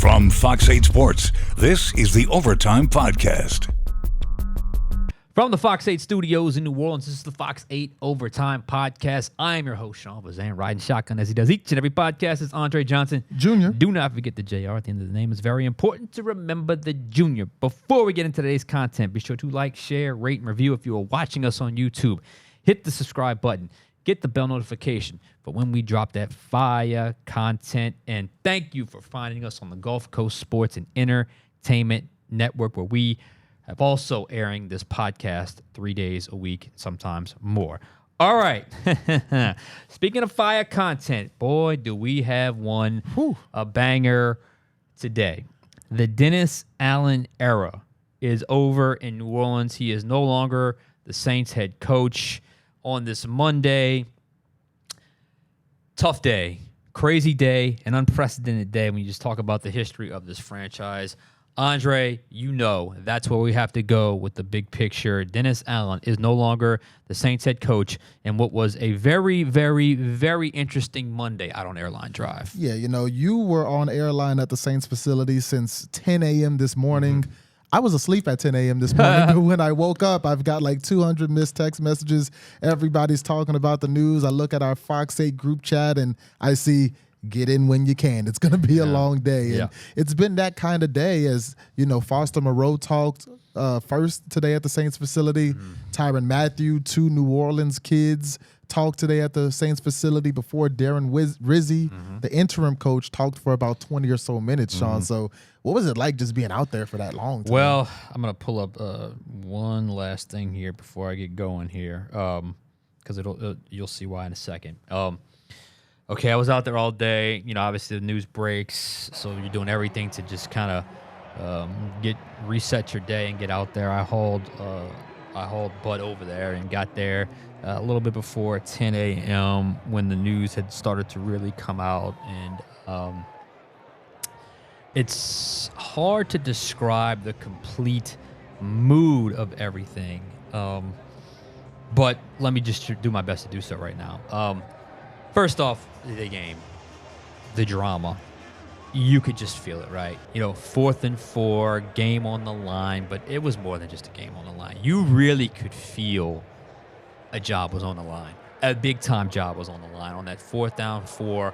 From Fox 8 Sports, this is the Overtime Podcast. From the Fox 8 studios in New Orleans, this is the Fox 8 Overtime Podcast. I am your host, Sean Fazende, riding shotgun as he does each and every podcast. It's Andre Johnson Jr. Do not forget the JR at the end of the name. It's very important to remember the Junior. Before we get into today's content, be sure to like, share, rate, and review if you are watching us on YouTube. Hit the subscribe button. Get the bell notification for when we drop that fire content. And thank you for finding us on the Gulf Coast Sports and Entertainment Network, where we have also airing this podcast 3 days a week, sometimes more. All right. Speaking of fire content, boy, do we have one, a banger today. The Dennis Allen era is over in New Orleans. He is no longer the Saints head coach. On this Monday, tough day, crazy day, an unprecedented day when you just talk about the history of this franchise. Andre, you know that's where we have to go with the big picture. Dennis Allen is no longer the Saints head coach in what was a very, very, very interesting Monday out on Airline Drive. Yeah, you know, you were on Airline at the Saints facility since 10 a.m. this morning. Mm-hmm. I was asleep at 10 a.m. this morning, but when I woke up, I've got like 200 missed text messages. Everybody's talking about the news. I look at our Fox 8 group chat, and I see, get in when you can. It's going to be a long day. And it's been that kind of day as, you know, Foster Moreau talked first today at the Saints facility. Tyrann Mathieu, two New Orleans kids, talked today at the Saints facility before Darren Rizzi, the interim coach, talked for about 20 or so minutes, Sean. So what was it like just being out there for that long time? Well, I'm going to pull up one last thing here before I get going here, because you'll see why in a second. Okay, I was out there all day. You know, obviously the news breaks, so you're doing everything to just kind of reset your day and get out there. I hauled butt over there and got there a little bit before 10 a.m. when the news had started to really come out, and it's hard to describe the complete mood of everything, but let me just do my best to do so right now. First off, the game, the drama, you could just feel it, right? You know, 4th and 4, game on the line, but it was more than just a game on the line. You really could feel a job was on the line. A big-time job was on the line on that 4th down 4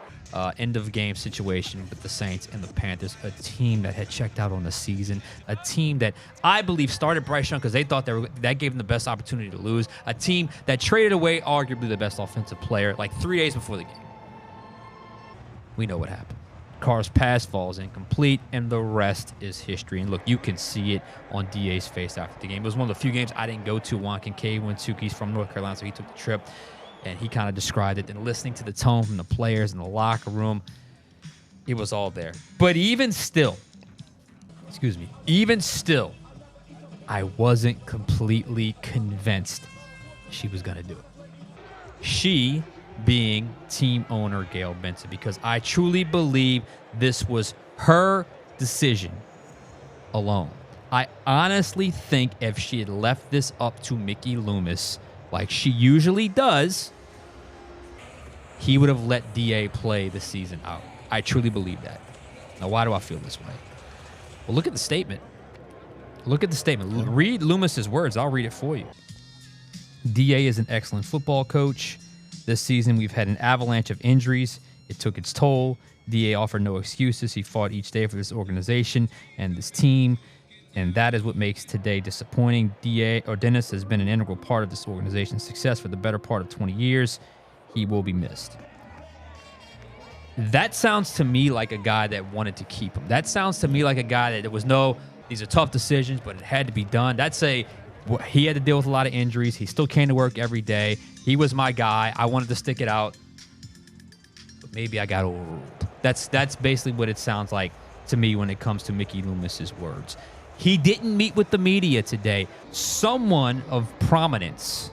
end-of-game situation with the Saints and the Panthers, a team that had checked out on the season, a team that I believe started Bryce Young because they thought that gave them the best opportunity to lose, a team that traded away arguably the best offensive player like 3 days before the game. We know what happened. Carr's pass falls incomplete, and the rest is history. And look, you can see it on DA's face after the game. It was one of the few games I didn't go to. Juan Kincaid went to. He's from North Carolina, so he took the trip. And he kind of described it. And listening to the tone from the players in the locker room, it was all there. But even still, I wasn't completely convinced she was going to do it. She being team owner Gail Benson, because I truly believe this was her decision alone. I honestly think if she had left this up to Mickey Loomis, like she usually does, he would have let DA play the season out. I truly believe that. Now, why do I feel this way? Well, look at the statement. Read Loomis's words. I'll read it for you. DA is an excellent football coach. This season, we've had an avalanche of injuries. It took its toll. DA offered no excuses. He fought each day for this organization and this team, and that is what makes today disappointing. Dennis has been an integral part of this organization's success for the better part of 20 years. He will be missed. That sounds to me like a guy that wanted to keep him. That sounds to me like a guy that there was these are tough decisions, but it had to be done. He had to deal with a lot of injuries. He still came to work every day. He was my guy. I wanted to stick it out, but maybe I got overruled. That's basically what it sounds like to me when it comes to Mickey Loomis's words. He didn't meet with the media today. Someone of prominence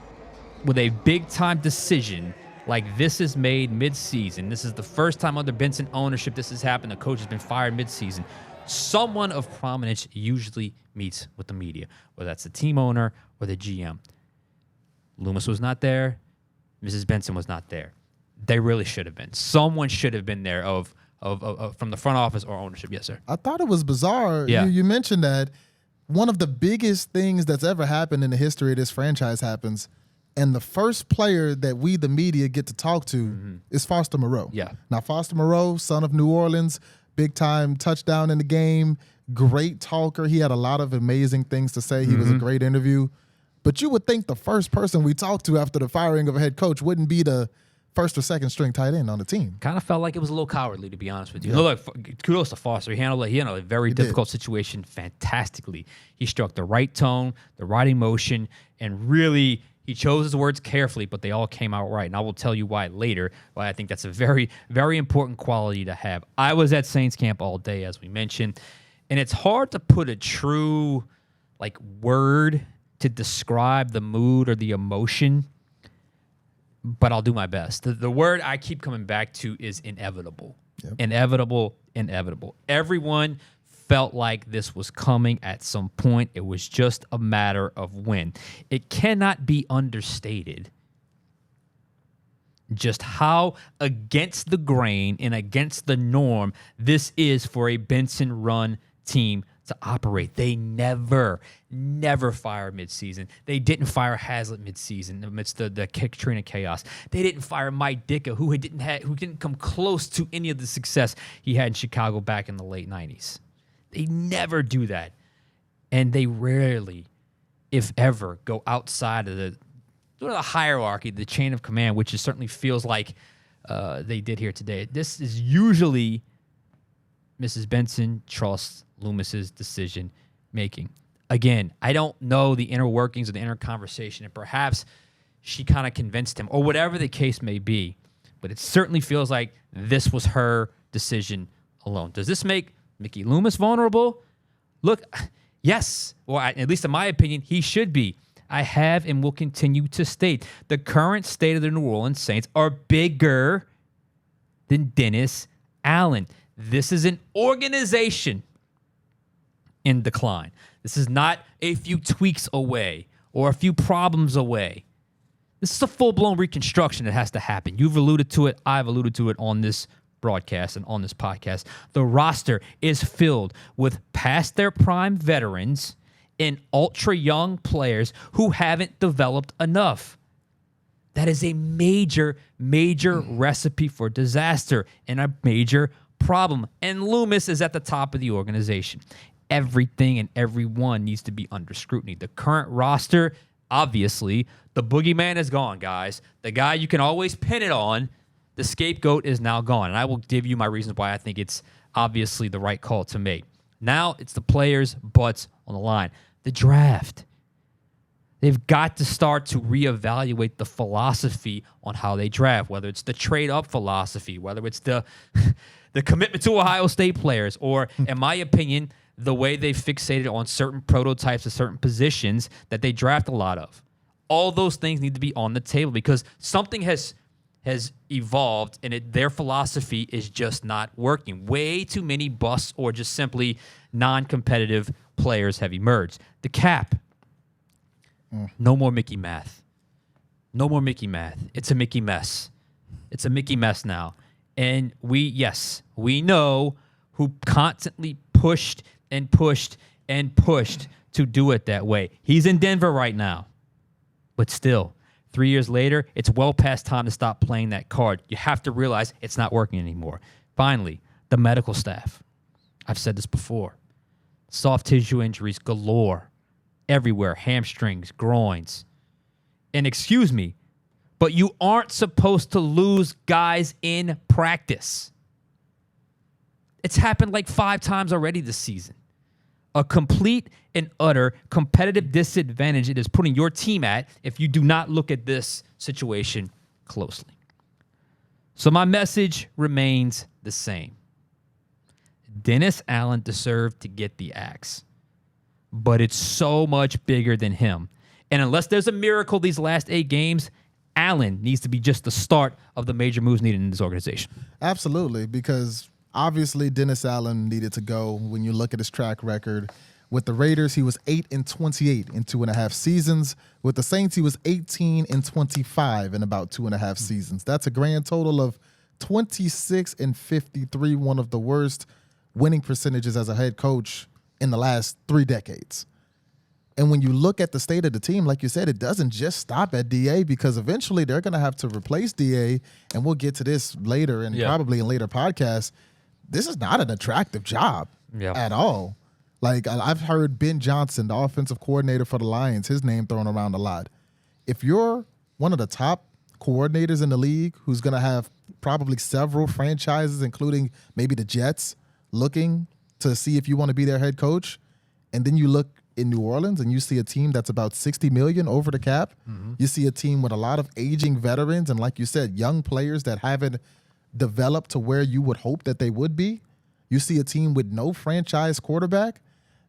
with a big-time decision like this is made mid-season. This is the first time under Benson ownership this has happened. The coach has been fired mid-season. Someone of prominence usually meets with the media, whether that's the team owner or the GM. Loomis was not there. Mrs. Benson was not there. They really should have been. Someone should have been there of from the front office or ownership. Yes, sir. I thought it was bizarre. Yeah. You mentioned that one of the biggest things that's ever happened in the history of this franchise happens, and the first player that we, the media, get to talk to is Foster Moreau. Yeah. Now, Foster Moreau, son of New Orleans, big-time touchdown in the game, great talker. He had a lot of amazing things to say. He was a great interview. But you would think the first person we talked to after the firing of a head coach wouldn't be the first or second string tight end on the team. Kind of felt like it was a little cowardly, to be honest with you. Yeah. Look, kudos to Foster. He handled a very difficult situation fantastically. He struck the right tone, the right emotion, and really he chose his words carefully, but they all came out right. And I will tell you why later, why I think that's a very, very important quality to have. I was at Saints camp all day, as we mentioned, and it's hard to put a true word to describe the mood or the emotion, but I'll do my best. The word I keep coming back to is inevitable. Yep. Inevitable. Everyone felt like this was coming at some point. It was just a matter of when. It cannot be understated just how against the grain and against the norm this is for a Benson-run team to operate. They never fire midseason. They didn't fire Hazlitt midseason amidst the Katrina chaos. They didn't fire Mike Ditka, who didn't come close to any of the success he had in Chicago back in the late 90s. They never do that. And they rarely, if ever, go outside of the hierarchy, the chain of command, which it certainly feels like they did here today. This is usually Mrs. Benson trusts Loomis's decision making. Again, I don't know the inner workings of the inner conversation, and perhaps she kind of convinced him, or whatever the case may be. But it certainly feels like this was her decision alone. Does this make Mickey Loomis vulnerable? Look, yes. Or at least in my opinion, he should be. I have and will continue to state the current state of the New Orleans Saints are bigger than Dennis Allen. This is an organization in decline. This is not a few tweaks away or a few problems away. This is a full-blown reconstruction that has to happen. You've alluded to it. I've alluded to it on this broadcast and on this podcast. The roster is filled with past their prime veterans and ultra-young players who haven't developed enough. That is a major, major recipe for disaster and a major problem. And Loomis is at the top of the organization. Everything and everyone needs to be under scrutiny. The current roster, obviously, the boogeyman is gone, guys. The guy you can always pin it on, the scapegoat is now gone. And I will give you my reasons why I think it's obviously the right call to make. Now it's the players' butts on the line. The draft. They've got to start to reevaluate the philosophy on how they draft, whether it's the trade-up philosophy, whether it's the commitment to Ohio State players, or, in my opinion, the way they fixated on certain prototypes of certain positions that they draft a lot of. All those things need to be on the table because something has evolved and their philosophy is just not working. Way too many busts or just simply non-competitive players have emerged. The cap. No more Mickey math. No more Mickey math. It's a Mickey mess. It's a Mickey mess now. And we know who constantly pushed and pushed and pushed to do it that way. He's in Denver right now. But still, 3 years later, it's well past time to stop playing that card. You have to realize it's not working anymore. Finally, the medical staff. I've said this before. Soft tissue injuries galore. Everywhere. Hamstrings, groins. And excuse me, but you aren't supposed to lose guys in practice. It's happened like 5 times already this season. A complete and utter competitive disadvantage it is putting your team at if you do not look at this situation closely. So my message remains the same. Dennis Allen deserved to get the axe, but it's so much bigger than him. And unless there's a miracle these last 8 games, Allen needs to be just the start of the major moves needed in this organization. Absolutely, because obviously Dennis Allen needed to go. When you look at his track record with the Raiders, he was 8-28 in 2.5 seasons. With the Saints, he was 18-25 in about 2.5 seasons. That's a grand total of 26-53, one of the worst winning percentages as a head coach in the last 3 decades. And when you look at the state of the team, like you said, it doesn't just stop at DA, because eventually they're going to have to replace DA, and we'll get to this later and probably in later podcasts. This is not an attractive job at all. Like, I've heard Ben Johnson, the offensive coordinator for the Lions, his name thrown around a lot. If you're one of the top coordinators in the league who's going to have probably several franchises, including maybe the Jets, looking to see if you want to be their head coach, and then you look in New Orleans and you see a team that's about $60 million over the cap, you see a team with a lot of aging veterans and, like you said, young players that haven't developed to where you would hope that they would be. You see a team with no franchise quarterback.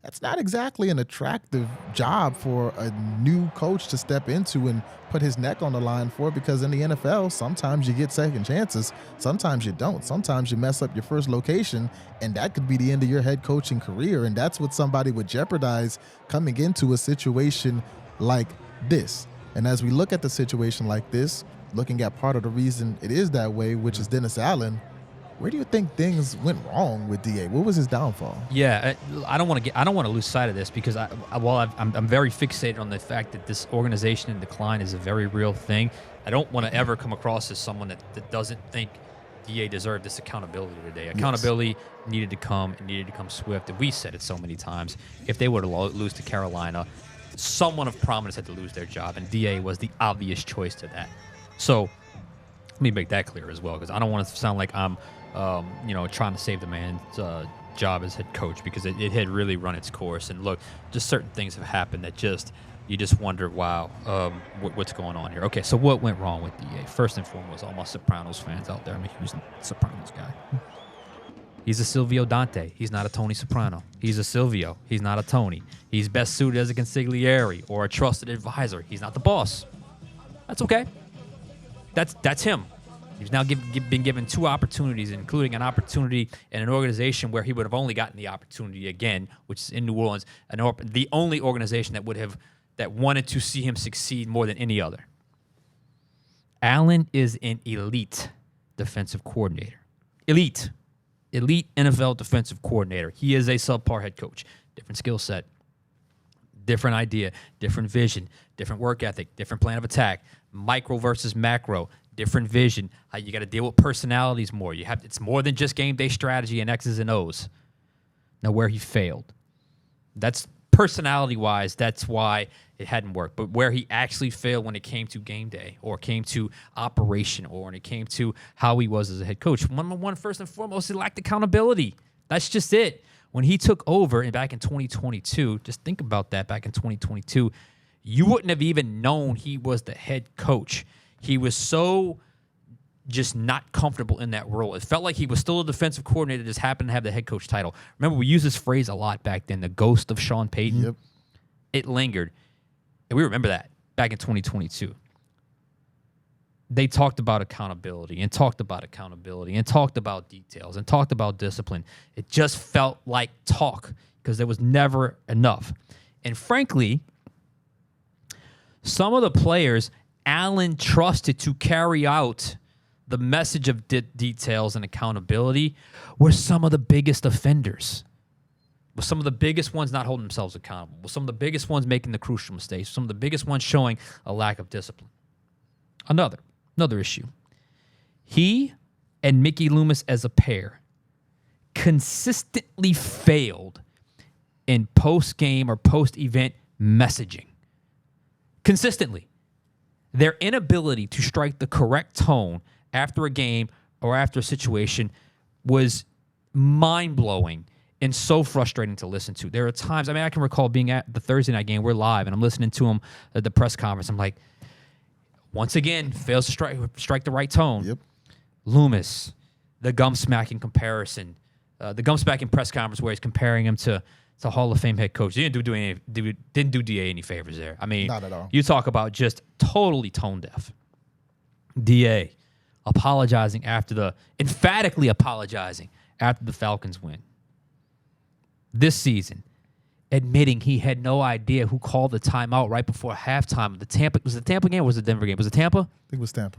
That's not exactly an attractive job for a new coach to step into and put his neck on the line for, because in the NFL, sometimes you get second chances, sometimes you don't. Sometimes you mess up your first location, and that could be the end of your head coaching career, and that's what somebody would jeopardize coming into a situation like this. And as we look at the situation like this, looking at part of the reason it is that way, which is Dennis Allen, where do you think things went wrong with DA? What was his downfall? Yeah, I don't want to lose sight of this, because I'm very fixated on the fact that this organization in decline is a very real thing. I don't want to ever come across as someone that doesn't think DA deserved this accountability today. Accountability needed to come, and needed to come swift. And we said it so many times. If they were to lose to Carolina, someone of prominence had to lose their job, and DA was the obvious choice to that. So let me make that clear as well, because I don't want to sound like I'm trying to save the man's job as head coach, because it had really run its course. And look, just certain things have happened that you just wonder, wow, what's going on here? Okay, so what went wrong with DA? First and foremost, all my Sopranos fans out there, I'm a huge Sopranos guy. He's a Silvio Dante. He's not a Tony Soprano. He's a Silvio. He's not a Tony. He's best suited as a consigliere or a trusted advisor. He's not the boss. That's okay. That's him. He's now been given 2 opportunities, including an opportunity in an organization where he would have only gotten the opportunity again, which is in New Orleans, the only organization that wanted to see him succeed more than any other. Allen is an elite defensive coordinator. Elite NFL defensive coordinator. He is a subpar head coach. Different skill set, different idea, different vision, different work ethic, different plan of attack, micro versus macro, different vision. How you got to deal with personalities more. It's more than just game day strategy and X's and O's. Now, where he failed, that's personality-wise, that's why it hadn't worked. But where he actually failed when it came to game day, or came to operation, or when it came to how he was as a head coach, one first and foremost, he lacked accountability. That's just it. When he took over back in 2022, just think about that. Back in 2022, you wouldn't have even known he was the head coach. He was so just not comfortable in that role. It felt like he was still a defensive coordinator, just happened to have the head coach title. Remember, we used this phrase a lot back then, the ghost of Sean Payton. Yep. It lingered. And we remember that back in 2022. They talked about accountability and talked about details and talked about discipline. It just felt like talk, because there was never enough. And frankly, some of the players Allen trusted to carry out the message of details and accountability were some of the biggest offenders. Were some of the biggest ones not holding themselves accountable. Were some of the biggest ones making the crucial mistakes. Some of the biggest ones showing a lack of discipline. Another issue. He and Mickey Loomis as a pair consistently failed in post-game or post-event messaging. Consistently. Their inability to strike the correct tone after a game or after a situation was mind-blowing and so frustrating to listen to. There are times, I can recall being at the Thursday night game, we're live, and I'm listening to him at the press conference. I'm like, once again, fails to strike the right tone. Yep. Loomis, the gum-smacking comparison, the gum-smacking press conference where he's comparing him to Hall of Fame head coach. He didn't do DA any favors there. Not at all. You talk about just totally tone deaf. DA emphatically apologizing after the Falcons win. This season, admitting he had no idea who called the timeout right before halftime of the Tampa. Was it the Tampa game or was it the Denver game? Was it Tampa? I think it was Tampa.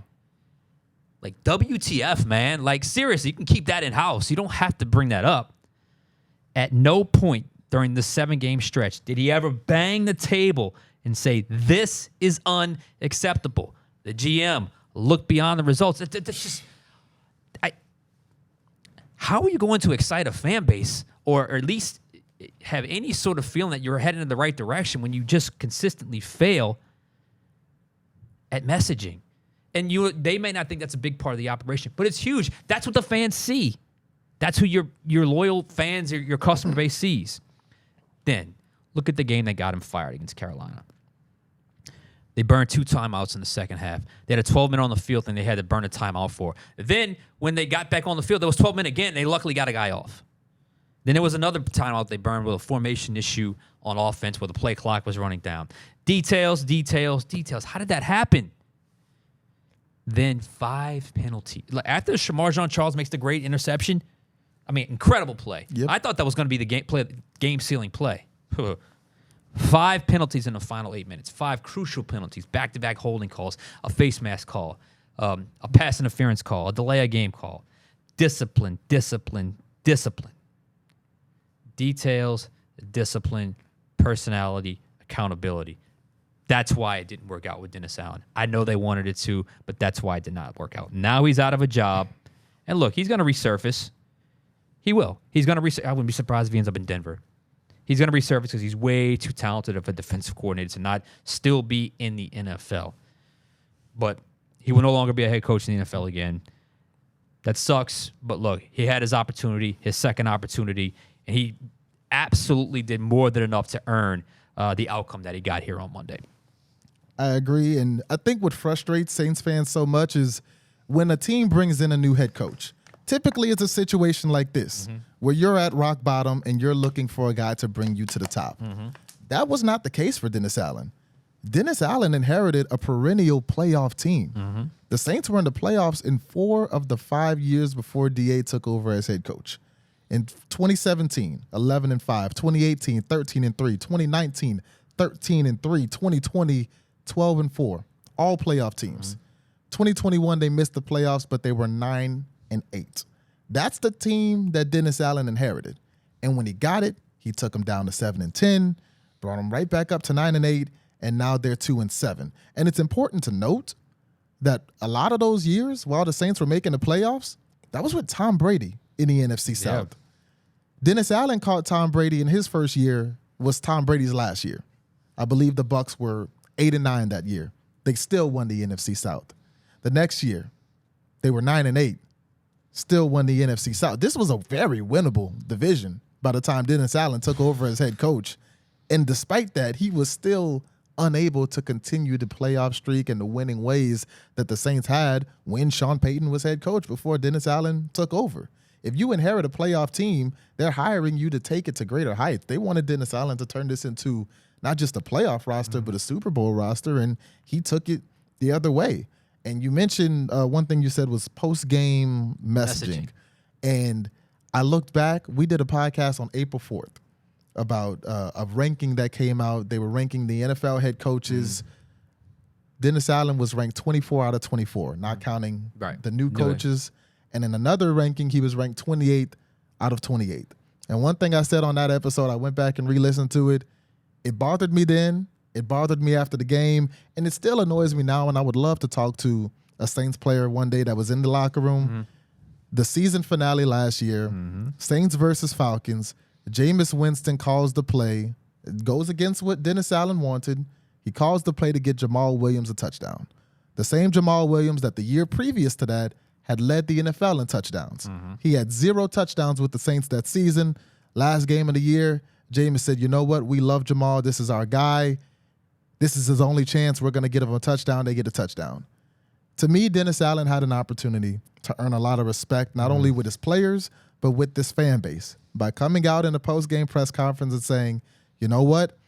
Like, WTF, man. Like, seriously, you can keep that in-house. You don't have to bring that up. At no point during the 7-game stretch did he ever bang the table and say, this is unacceptable. The GM looked beyond the results. That's just... How are you going to excite a fan base or at least have any sort of feeling that you're heading in the right direction when you just consistently fail at messaging? And they may not think that's a big part of the operation, but it's huge. That's what the fans see. That's who your loyal fans or your customer base sees. Then look at the game that got him fired against Carolina. They burned 2 timeouts in the second half. They had a 12-minute on the field thing they had to burn a timeout for. Then when they got back on the field, there was 12 minutes again. They luckily got a guy off. Then there was another timeout they burned with a formation issue on offense where the play clock was running down. Details. How did that happen? Then 5 penalties. After Shamar Jean-Charles makes the great interception, I mean, incredible play. Yep. I thought that was going to be the game-sealing play. 5 penalties in the final 8 minutes. 5 crucial penalties, back-to-back holding calls, a face mask call, a pass interference call, a delay of game call. Discipline. Details, discipline, personality, accountability. That's why it didn't work out with Dennis Allen. I know they wanted it to, but that's why it did not work out. Now he's out of a job. And look, he's going to resurface. He will. He's going to resurface. I wouldn't be surprised if he ends up in Denver. He's going to resurface because he's way too talented of a defensive coordinator to not still be in the NFL. But he will no longer be a head coach in the NFL again. That sucks. But look, he had his opportunity, his second opportunity, and he absolutely did more than enough to earn the outcome that he got here on Monday. I agree. And I think what frustrates Saints fans so much is when a team brings in a new head coach. Typically, it's a situation like this where you're at rock bottom and you're looking for a guy to bring you to the top. That was not the case for Dennis Allen. Dennis Allen inherited a perennial playoff team. The Saints were in the playoffs in 4 of the 5 years before DA took over as head coach. In 2017, 11-5, 2018, 13-3, 2019, 13-3, 2020, 12-4. All playoff teams. 2021, they missed the playoffs, but they were 9-8. That's the team that Dennis Allen inherited. And when he got it, he took them down to 7-10, brought them right back up to 9-8, and now they're 2-7. And it's important to note that a lot of those years, while the Saints were making the playoffs, that was with Tom Brady in the NFC South. Yeah. Dennis Allen caught Tom Brady in his first year, was Tom Brady's last year. I believe the Bucs were 8-9 that year. They still won the NFC South. The next year, they were 9-8. Still won the NFC South. This was a very winnable division by the time Dennis Allen took over as head coach. And despite that, he was still unable to continue the playoff streak and the winning ways that the Saints had when Sean Payton was head coach before Dennis Allen took over. If you inherit a playoff team, they're hiring you to take it to greater heights. They wanted Dennis Allen to turn this into not just a playoff roster, but a Super Bowl roster, and he took it the other way. And you mentioned one thing you said was post-game messaging. And I looked back. We did a podcast on April 4th about a ranking that came out. They were ranking the NFL head coaches. Dennis Allen was ranked 24 out of 24, not counting the new coaches. And in another ranking, he was ranked 28th out of 28. And one thing I said on that episode, I went back and re-listened to it. It bothered me then. It bothered me after the game. And it still annoys me now, and I would love to talk to a Saints player one day that was in the locker room. The season finale last year, Saints versus Falcons, Jameis Winston calls the play. It goes against what Dennis Allen wanted. He calls the play to get Jamal Williams a touchdown. The same Jamal Williams that the year previous to that had led the NFL in touchdowns. He had 0 touchdowns with the Saints that season. Last game of the year, Jameis said, you know what? We love Jamal. This is our guy. This is his only chance. We're going to get him a touchdown. They get a touchdown. To me, Dennis Allen had an opportunity to earn a lot of respect, not only with his players, but with this fan base by coming out in a post-game press conference and saying, you know what?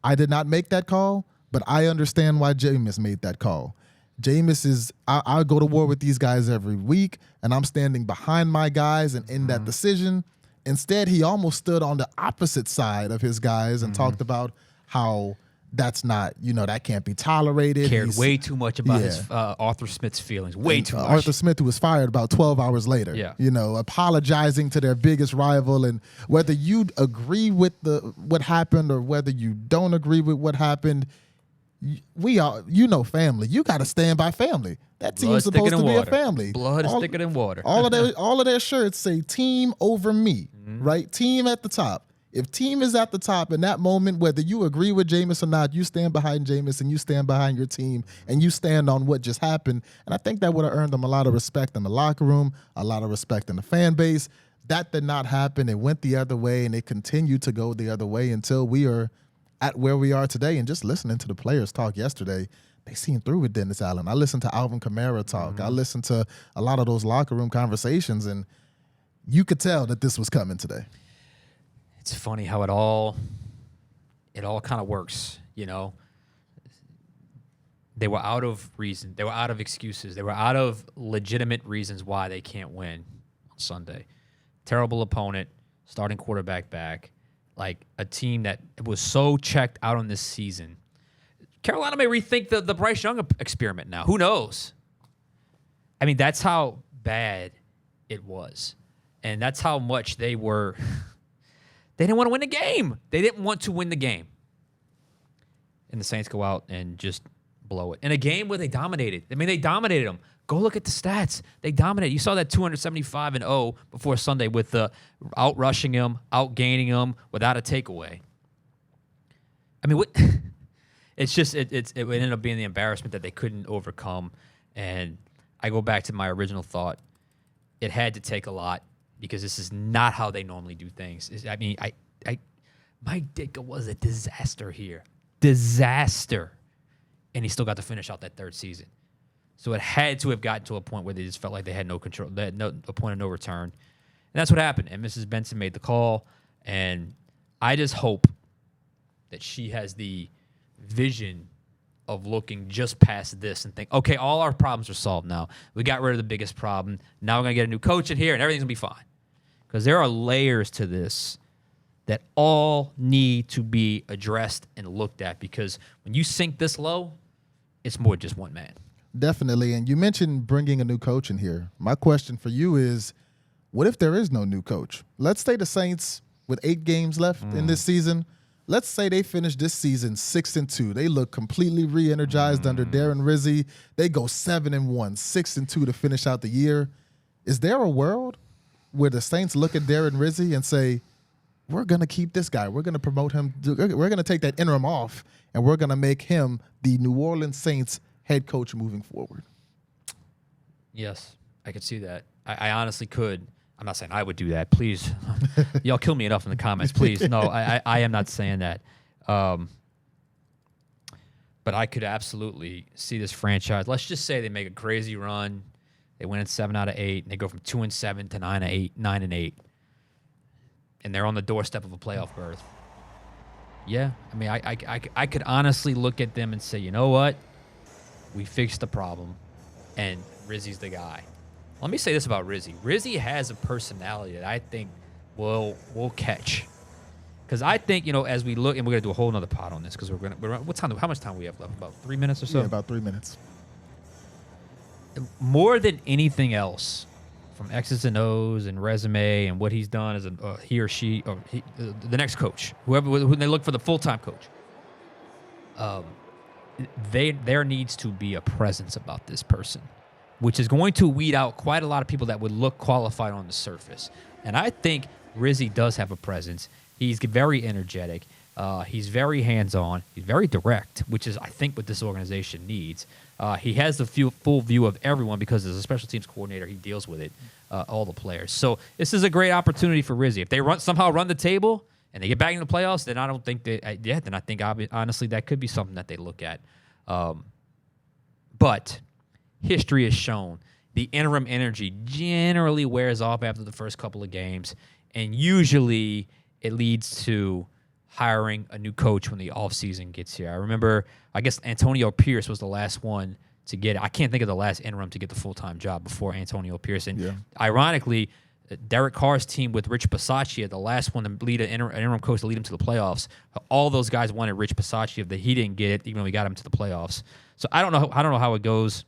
I did not make that call, but I understand why Jameis made that call. Jameis is, I go to war with these guys every week, and I'm standing behind my guys and in that decision. Instead, he almost stood on the opposite side of his guys and talked about how that's not, that can't be tolerated. Cared way too much about his Arthur Smith's feelings. Way too much. Arthur Smith, who was fired about 12 hours later. Yeah. Apologizing to their biggest rival, and whether you agree with what happened or whether you don't agree with what happened, we are, family. You got to stand by family. That team's supposed to be a family. Blood is thicker than water. all of their shirts say "Team over me," right? Team at the top. If team is at the top in that moment, whether you agree with Jameis or not, you stand behind Jameis and you stand behind your team and you stand on what just happened. And I think that would have earned them a lot of respect in the locker room, a lot of respect in the fan base. That did not happen. It went the other way, and it continued to go the other way until we are at where we are today. And just listening to the players talk yesterday, they seemed through with Dennis Allen. I listened to Alvin Kamara talk. I listened to a lot of those locker room conversations, and you could tell that this was coming today. It's funny how it all kind of works, They were out of reason. They were out of excuses. They were out of legitimate reasons why they can't win on Sunday. Terrible opponent, starting quarterback back, like a team that was so checked out on this season. Carolina may rethink the Bryce Young experiment now. Who knows? I mean, that's how bad it was. And that's how much they were... They didn't want to win the game. They didn't want to win the game. And the Saints go out and just blow it. In a game where they dominated. I mean, they dominated them. Go look at the stats. They dominated. You saw that 275-0 before Sunday with the out-rushing him, out-gaining him without a takeaway. I mean, it's just it ended up being the embarrassment that they couldn't overcome. And I go back to my original thought. It had to take a lot, because this is not how they normally do things. I mean, Mike Ditka was a disaster here. Disaster. And he still got to finish out that third season. So it had to have gotten to a point where they just felt like they had no control, they had a point of no return. And that's what happened. And Mrs. Benson made the call. And I just hope that she has the vision of looking just past this and think, okay, all our problems are solved now. We got rid of the biggest problem. Now we're going to get a new coach in here, and everything's going to be fine. Because there are layers to this that all need to be addressed and looked at, because when you sink this low, it's more just one man. Definitely. And you mentioned bringing a new coach in here. My question for you is, what if there is no new coach? Let's say the Saints, with 8 games left in this season, let's say they finish this season 6-2. They look completely re-energized under Darren Rizzi. They go 7-1, 6-2 to finish out the year. Is there a world where the Saints look at Darren Rizzi and say, we're going to keep this guy. We're going to promote him. We're going to take that interim off, and we're going to make him the New Orleans Saints head coach moving forward? Yes, I could see that. I honestly could. I'm not saying I would do that. Please, y'all kill me enough in the comments, please. No, I am not saying that. But I could absolutely see this franchise. Let's just say they make a crazy run. They win in 7 out of 8, and they go from 2-7 to 9-8, and they're on the doorstep of a playoff berth. Yeah, I mean, I could honestly look at them and say, you know what? We fixed the problem, and Rizzi's the guy. Let me say this about Rizzi. Rizzi has a personality that I think will catch. Because I think, as we look, and we're going to do a whole nother pod on this, because how much time do we have left? About 3 minutes or so? Yeah, about 3 minutes. More than anything else, from X's and O's and resume and what he's done as he or she, or the next coach, who they look for the full-time coach, there needs to be a presence about this person, which is going to weed out quite a lot of people that would look qualified on the surface. And I think Rizzi does have a presence. He's very energetic. He's very hands-on. He's very direct, which is, I think, what this organization needs. He has the full view of everyone because as a special teams coordinator, he deals with it, all the players. So this is a great opportunity for Rizzi. If they somehow run the table and they get back in the playoffs, then I don't think then I think honestly that could be something that they look at. But history has shown the interim energy generally wears off after the first couple of games, and usually it leads to hiring a new coach when the offseason gets here. I remember, I guess Antonio Pierce was the last one to get it. I can't think of the last interim to get the full-time job before Antonio Pierce. And ironically, Derek Carr's team with Rich Bisaccia, the last one to lead an interim coach to lead him to the playoffs. All those guys wanted Rich Bisaccia. That he didn't get it, even though we got him to the playoffs. So I don't know how it goes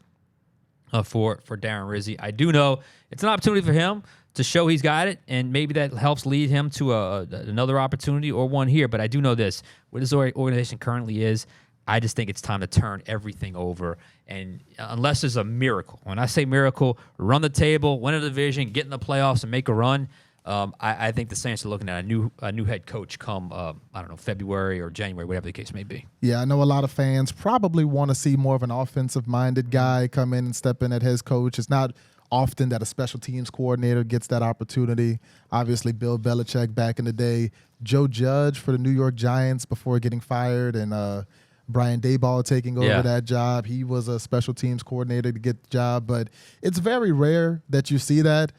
for Darren Rizzi. I do know it's an opportunity for him to show he's got it, and maybe that helps lead him to another opportunity or one here. But I do know this: what his organization currently is, I just think it's time to turn everything over. And unless there's a miracle, when I say miracle, run the table, win a division, get in the playoffs, and make a run, I think the Saints are looking at a new head coach come, I don't know, February or January, whatever the case may be. Yeah, I know a lot of fans probably want to see more of an offensive-minded guy come in and step in at his coach. It's not often that a special teams coordinator gets that opportunity. Obviously, Bill Belichick back in the day, Joe Judge for the New York Giants before getting fired, and Brian Daboll taking over that job. He was a special teams coordinator to get the job, but it's very rare that you see that.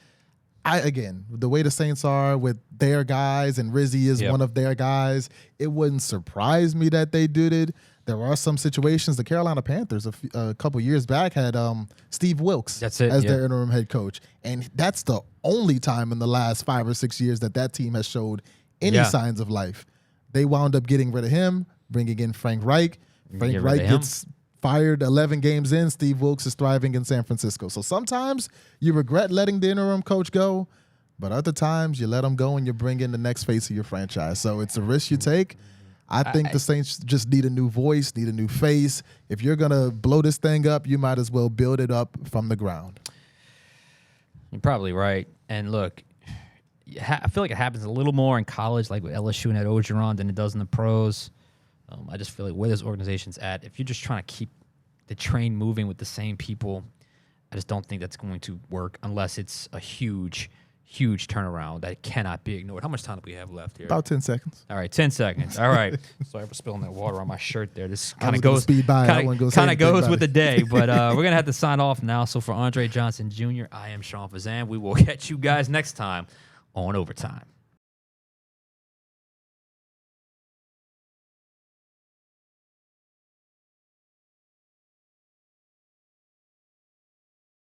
Again, the way the Saints are with their guys, and Rizzi is one of their guys, it wouldn't surprise me that they did it. There are some situations. The Carolina Panthers a couple years back had Steve Wilkes as their interim head coach, and that's the only time in the last 5 or 6 years that team has showed any signs of life. They wound up getting rid of him, bringing in Frank Reich. Frank Reich gets fired 11 games in. Steve Wilkes is thriving in San Francisco. So sometimes you regret letting the interim coach go, but other times you let him go and you bring in the next face of your franchise. So it's a risk you take. I think the Saints just need a new voice, need a new face. If you're going to blow this thing up, you might as well build it up from the ground. You're probably right. And look, I feel like it happens a little more in college, like with LSU and Ed Orgeron, than it does in the pros. I just feel like where this organization's at, if you're just trying to keep the train moving with the same people, I just don't think that's going to work unless it's a huge turnaround that cannot be ignored. How much time do we have left here? About 10 seconds. All right, 10 seconds. All right. Sorry for spilling that water on my shirt there. This kind of goes with the day, but we're going to have to sign off now. So for Andre Johnson Jr., I am Sean Fazende. We will catch you guys next time on Overtime.